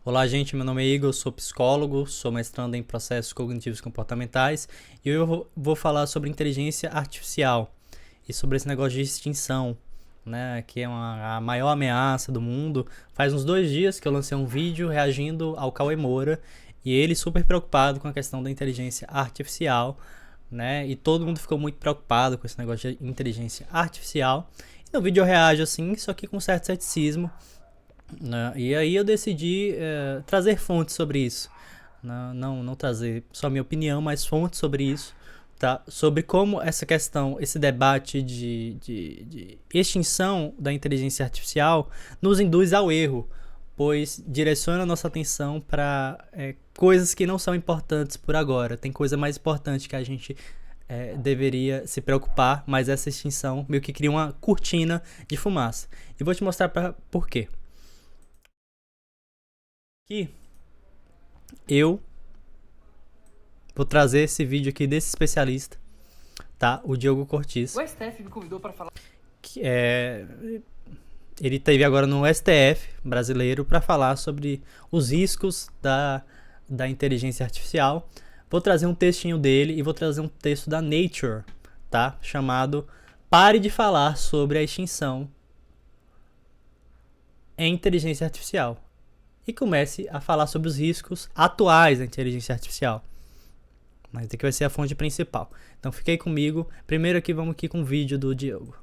Olá, gente. Meu nome é Igor, eu sou psicólogo, sou mestrando em processos cognitivos comportamentais e eu vou falar sobre inteligência artificial e sobre esse negócio de extinção, né, que é a maior ameaça do mundo. Faz uns 2 dias que eu lancei um vídeo reagindo ao Cauê Moura e ele super preocupado com a questão da inteligência artificial, né, e todo mundo ficou muito preocupado com esse negócio de inteligência artificial. E no vídeo eu reajo assim, só que com certo ceticismo, né? E aí eu decidi trazer fontes sobre isso. Não trazer só minha opinião, mas fontes sobre isso. Tá? Sobre como essa questão, esse debate de extinção da inteligência artificial nos induz ao erro, pois direciona a nossa atenção para coisas que não são importantes por agora. Tem coisa mais importante que a gente deveria se preocupar, mas essa extinção meio que cria uma cortina de fumaça. E vou te mostrar por quê. Aqui eu vou trazer esse vídeo aqui desse especialista, tá? O Diogo Cortiz. O STF me convidou para falar. Ele esteve agora no STF brasileiro para falar sobre os riscos da inteligência artificial. Vou trazer um textinho dele e vou trazer um texto da Nature, tá? Chamado Pare de falar sobre a extinção em inteligência artificial. E comece a falar sobre os riscos atuais da inteligência artificial. Mas aqui vai ser a fonte principal. Então fique aí comigo. Primeiro vamos aqui com o vídeo do Diogo.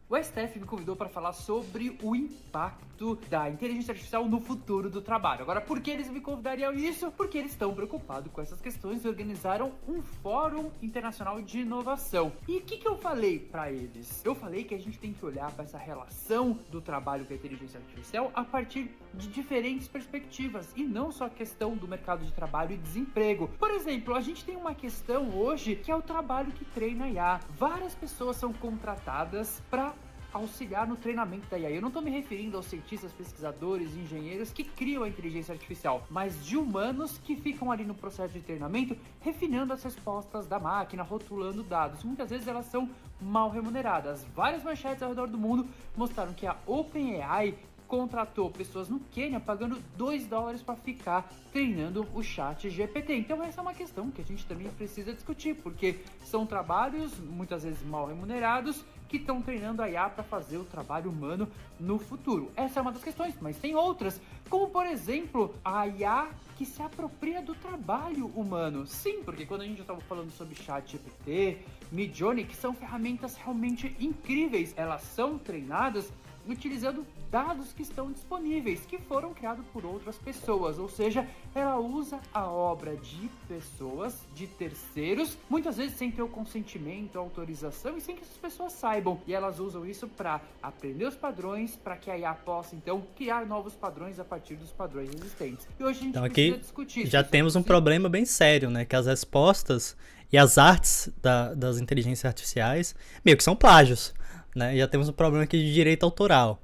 O STF me convidou para falar sobre o impacto da inteligência artificial no futuro do trabalho. Agora, por que eles me convidariam isso? Porque eles estão preocupados com essas questões e organizaram um fórum internacional de inovação. E o que eu falei para eles? Eu falei que a gente tem que olhar para essa relação do trabalho com a inteligência artificial a partir de diferentes perspectivas e não só a questão do mercado de trabalho e desemprego. Por exemplo, a gente tem uma questão hoje que é o trabalho que treina a IA. Várias pessoas são contratadas para auxiliar no treinamento da IA. Eu não estou me referindo aos cientistas, pesquisadores, engenheiros que criam a inteligência artificial, mas de humanos que ficam ali no processo de treinamento, refinando as respostas da máquina, rotulando dados. Muitas vezes elas são mal remuneradas. Várias manchetes ao redor do mundo mostraram que a OpenAI contratou pessoas no Quênia pagando $2 para ficar treinando o chat GPT. Então essa é uma questão que a gente também precisa discutir, porque são trabalhos muitas vezes mal remunerados que estão treinando a IA para fazer o trabalho humano no futuro. Essa é uma das questões, mas tem outras, como por exemplo a IA que se apropria do trabalho humano. Sim, porque quando a gente estava falando sobre chat GPT, Midjourney, que são ferramentas realmente incríveis, elas são treinadas utilizando dados que estão disponíveis, que foram criados por outras pessoas, ou seja, ela usa a obra de pessoas, de terceiros, muitas vezes sem ter o consentimento, a autorização e sem que essas pessoas saibam, e elas usam isso para aprender os padrões, para que a IA possa então criar novos padrões a partir dos padrões existentes. E hoje a gente então, precisa aqui discutir já temos um problema bem sério, né? Que as respostas e as artes das inteligências artificiais meio que são plágios, né? Já temos um problema aqui de direito autoral.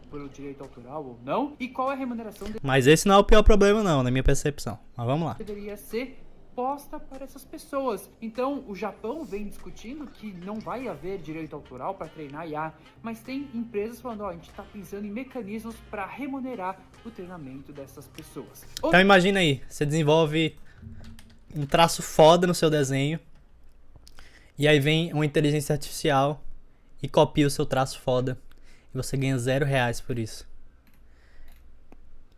Pelo direito autoral ou não, e qual é a remuneração Mas esse não é o pior problema não, na minha percepção. Mas vamos lá. deveria ser posta para essas pessoas. Então o Japão vem discutindo que não vai haver direito autoral para treinar IA, mas tem empresas falando, a gente está pensando em mecanismos para remunerar o treinamento dessas pessoas. Então imagina aí, você desenvolve um traço foda no seu desenho e aí vem uma inteligência artificial e copia o seu traço foda e você ganha R$0 por isso.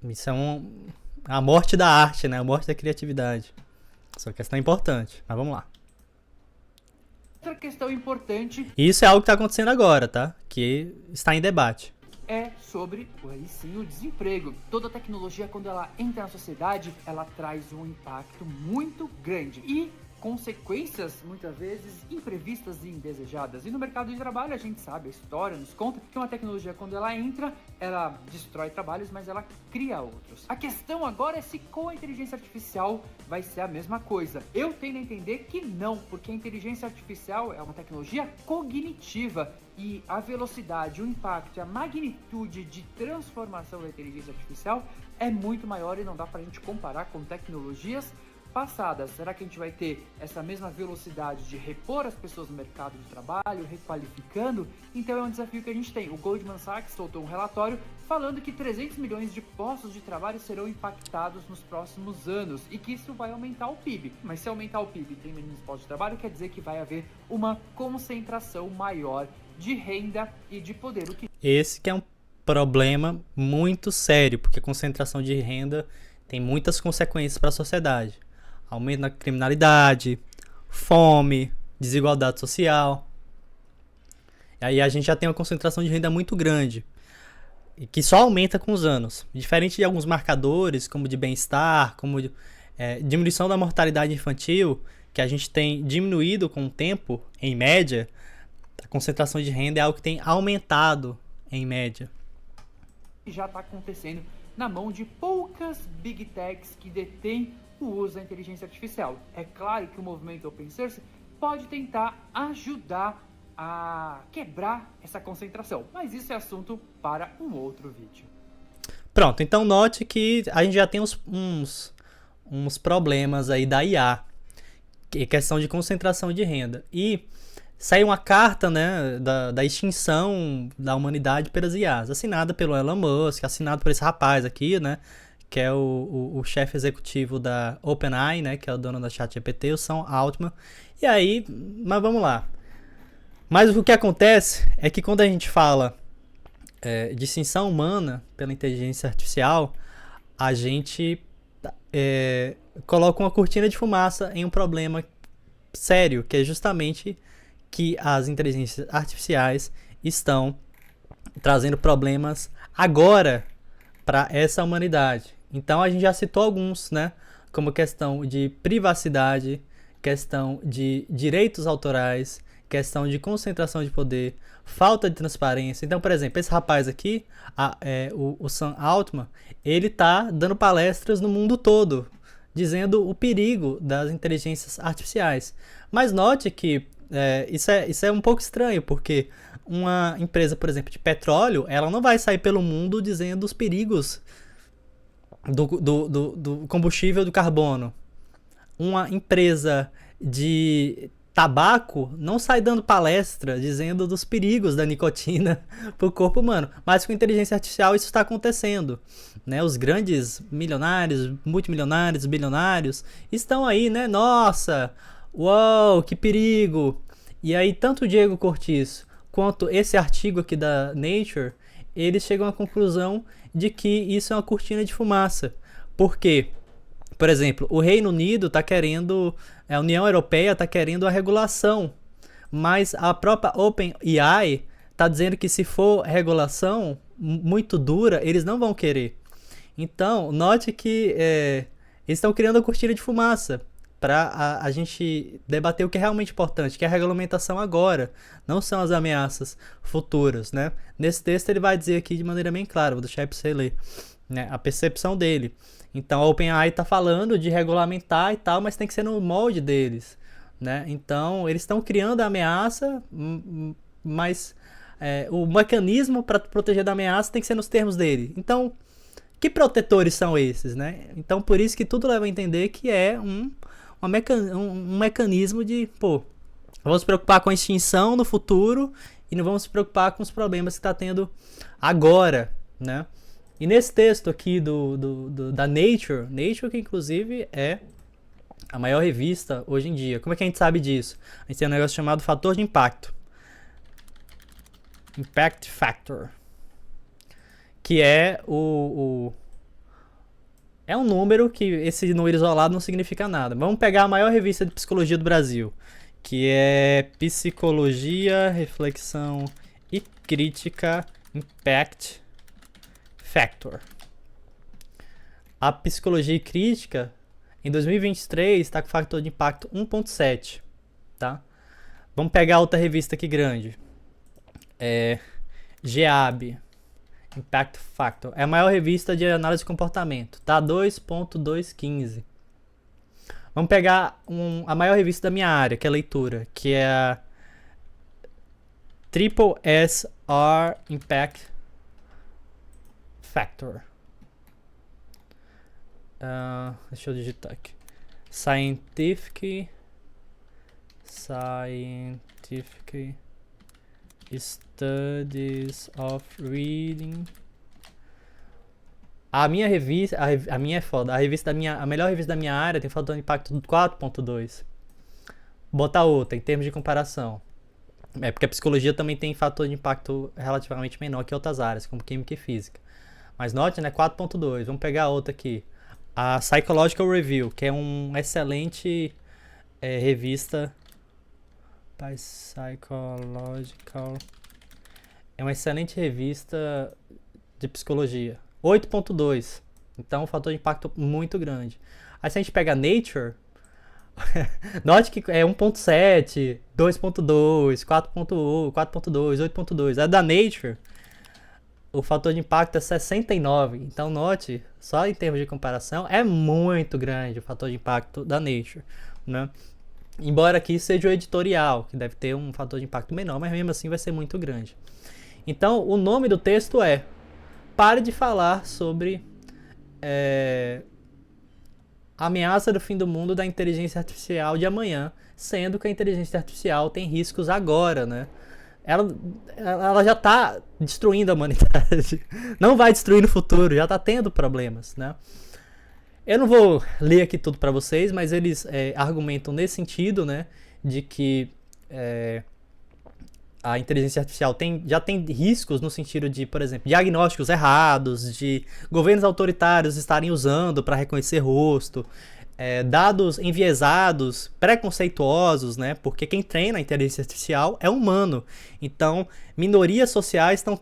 Isso é a morte da arte, né? A morte da criatividade. Essa questão é importante, mas vamos lá. Outra questão importante E isso é algo que está acontecendo agora, tá? Que está em debate. é sobre, aí sim, o desemprego. Toda tecnologia, quando ela entra na sociedade, ela traz um impacto muito grande e consequências, muitas vezes, imprevistas e indesejadas. E no mercado de trabalho, a gente sabe, a história nos conta que uma tecnologia, quando ela entra, ela destrói trabalhos, mas ela cria outros. A questão agora é se com a inteligência artificial vai ser a mesma coisa. Eu tendo a entender que não, porque a inteligência artificial é uma tecnologia cognitiva e a velocidade, o impacto e a magnitude de transformação da inteligência artificial é muito maior e não dá pra gente comparar com tecnologias passadas. Será que a gente vai ter essa mesma velocidade de repor as pessoas no mercado de trabalho, requalificando? Então é um desafio que a gente tem. O Goldman Sachs soltou um relatório falando que 300 milhões de postos de trabalho serão impactados nos próximos anos e que isso vai aumentar o PIB. Mas se aumentar o PIB e tem menos postos de trabalho, quer dizer que vai haver uma concentração maior de renda e de poder. Esse que é um problema muito sério, porque a concentração de renda tem muitas consequências para a sociedade. Aumento na criminalidade, fome, desigualdade social. E aí a gente já tem uma concentração de renda muito grande, e que só aumenta com os anos. Diferente de alguns marcadores, como de bem-estar, como diminuição da mortalidade infantil, que a gente tem diminuído com o tempo, em média, a concentração de renda é algo que tem aumentado em média. Já está acontecendo na mão de poucas big techs que detêm o uso da inteligência artificial. É claro que o movimento Open Source pode tentar ajudar a quebrar essa concentração, mas isso é assunto para um outro vídeo. Pronto, então note que a gente já tem uns problemas aí da IA, que é questão de concentração de renda. E saiu uma carta, né, da extinção da humanidade pelas IAs, assinada pelo Elon Musk, assinado por esse rapaz aqui, né, que é o chefe executivo da OpenAI, né, que é o dono da ChatGPT, o Sam Altman. E aí, mas vamos lá. Mas o que acontece é que quando a gente fala de extinção humana pela inteligência artificial, a gente coloca uma cortina de fumaça em um problema sério, que é justamente que as inteligências artificiais estão trazendo problemas agora para essa humanidade. Então a gente já citou alguns, né? Como questão de privacidade, questão de direitos autorais, questão de concentração de poder, falta de transparência. Então, por exemplo, esse rapaz aqui, o Sam Altman, ele tá dando palestras no mundo todo, dizendo o perigo das inteligências artificiais. Mas note que isso é um pouco estranho, porque uma empresa, por exemplo, de petróleo, ela não vai sair pelo mundo dizendo os perigos do combustível do carbono. Uma empresa de tabaco não sai dando palestra dizendo dos perigos da nicotina para o corpo humano. Mas com inteligência artificial isso está acontecendo, né? Os grandes milionários, multimilionários, bilionários estão aí, né? Nossa, uau, que perigo! E aí tanto o Diego Cortiço quanto esse artigo aqui da Nature, eles chegam à conclusão de que isso é uma cortina de fumaça. Por quê? Por exemplo, o Reino Unido está querendo, a União Europeia está querendo a regulação, mas a própria OpenAI está dizendo que se for regulação muito dura, eles não vão querer. Então, note que eles estão criando a cortina de fumaça para a gente debater o que é realmente importante, que é a regulamentação agora, não são as ameaças futuras, né? Nesse texto ele vai dizer aqui de maneira bem clara, vou deixar aí para você ler, né, a percepção dele. Então a OpenAI está falando de regulamentar e tal, mas tem que ser no molde deles, né? Então eles estão criando a ameaça, mas o mecanismo para proteger da ameaça tem que ser nos termos dele. Então, que protetores são esses, né? Então por isso que tudo leva a entender que é um mecanismo de, vamos se preocupar com a extinção no futuro e não vamos se preocupar com os problemas que está tendo agora, né? E nesse texto aqui da Nature que inclusive é a maior revista hoje em dia. Como é que a gente sabe disso? A gente tem um negócio chamado fator de impacto. Impact Factor. Que é é um número que esse número isolado não significa nada. Vamos pegar a maior revista de psicologia do Brasil, que é Psicologia, Reflexão e Crítica Impact Factor. A psicologia e crítica em 2023 está com fator de impacto 1.7, tá? Vamos pegar outra revista aqui grande. GEAB, Impact Factor. É a maior revista de análise de comportamento, tá? 2.215. Vamos pegar a maior revista da minha área, que é leitura, que é a Triple SR Impact Factor. Deixa eu digitar aqui. Scientific Studies of Reading. A minha revista, a minha é foda. A melhor revista da minha área tem fator de impacto 4.2. Botar outra em termos de comparação. É porque a psicologia também tem fator de impacto relativamente menor que outras áreas, como química e física. Mas note, né, 4.2. Vamos pegar outra aqui. A Psychological Review, que é uma excelente revista. Psychological. É uma excelente revista de psicologia. 8.2. Então, um fator de impacto muito grande. Aí se a gente pega Nature, note que é 1.7, 2.2, 4.1, 4.2, 8.2. A da Nature, o fator de impacto é 69. Então, note, só em termos de comparação, é muito grande o fator de impacto da Nature, né? Embora aqui seja o editorial, que deve ter um fator de impacto menor, mas mesmo assim vai ser muito grande. Então, o nome do texto é: pare de falar sobre a ameaça do fim do mundo da inteligência artificial de amanhã, sendo que a inteligência artificial tem riscos agora, né? Ela já está destruindo a humanidade. Não vai destruir no futuro, já está tendo problemas, né? Eu não vou ler aqui tudo para vocês, mas eles argumentam nesse sentido, né? De que a inteligência artificial já tem riscos no sentido de, por exemplo, diagnósticos errados, de governos autoritários estarem usando para reconhecer rosto, dados enviesados, preconceituosos, né? Porque quem treina a inteligência artificial é humano. Então, minorias sociais estão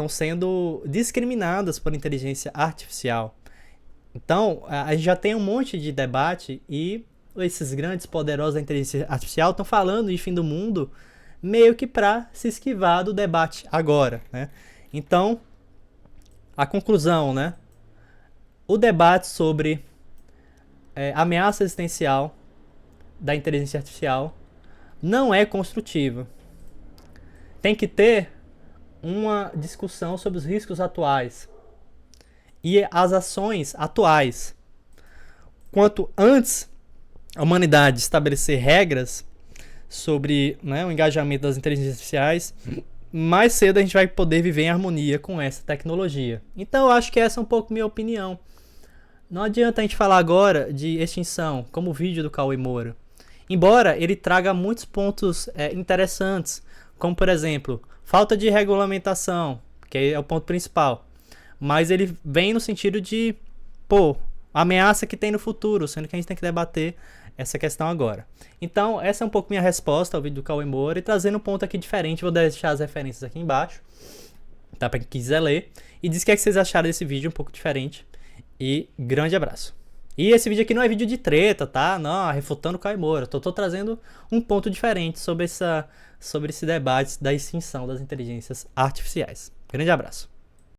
sendo discriminadas por inteligência artificial. Então, a gente já tem um monte de debate e esses grandes poderosos da inteligência artificial estão falando de fim do mundo meio que para se esquivar do debate agora, né? Então, a conclusão, né? O debate sobre ameaça existencial da inteligência artificial não é construtivo. Tem que ter uma discussão sobre os riscos atuais e as ações atuais. Quanto antes a humanidade estabelecer regras sobre, né, o engajamento das inteligências artificiais, mais cedo a gente vai poder viver em harmonia com essa tecnologia. Então eu acho que essa é um pouco minha opinião. Não adianta a gente falar agora de extinção, como o vídeo do Cauê Moura. Embora ele traga muitos pontos interessantes, como por exemplo, falta de regulamentação, que é o ponto principal. Mas ele vem no sentido de, a ameaça que tem no futuro, sendo que a gente tem que debater essa questão agora. Então, essa é um pouco minha resposta ao vídeo do Cauê Moura, e trazendo um ponto aqui diferente, vou deixar as referências aqui embaixo, tá? Pra quem quiser ler. E diz o que vocês acharam desse vídeo um pouco diferente. E grande abraço. E esse vídeo aqui não é vídeo de treta, tá? Não, refutando o Cauê Moura. Tô trazendo um ponto diferente sobre esse debate da extinção das inteligências artificiais. Grande abraço.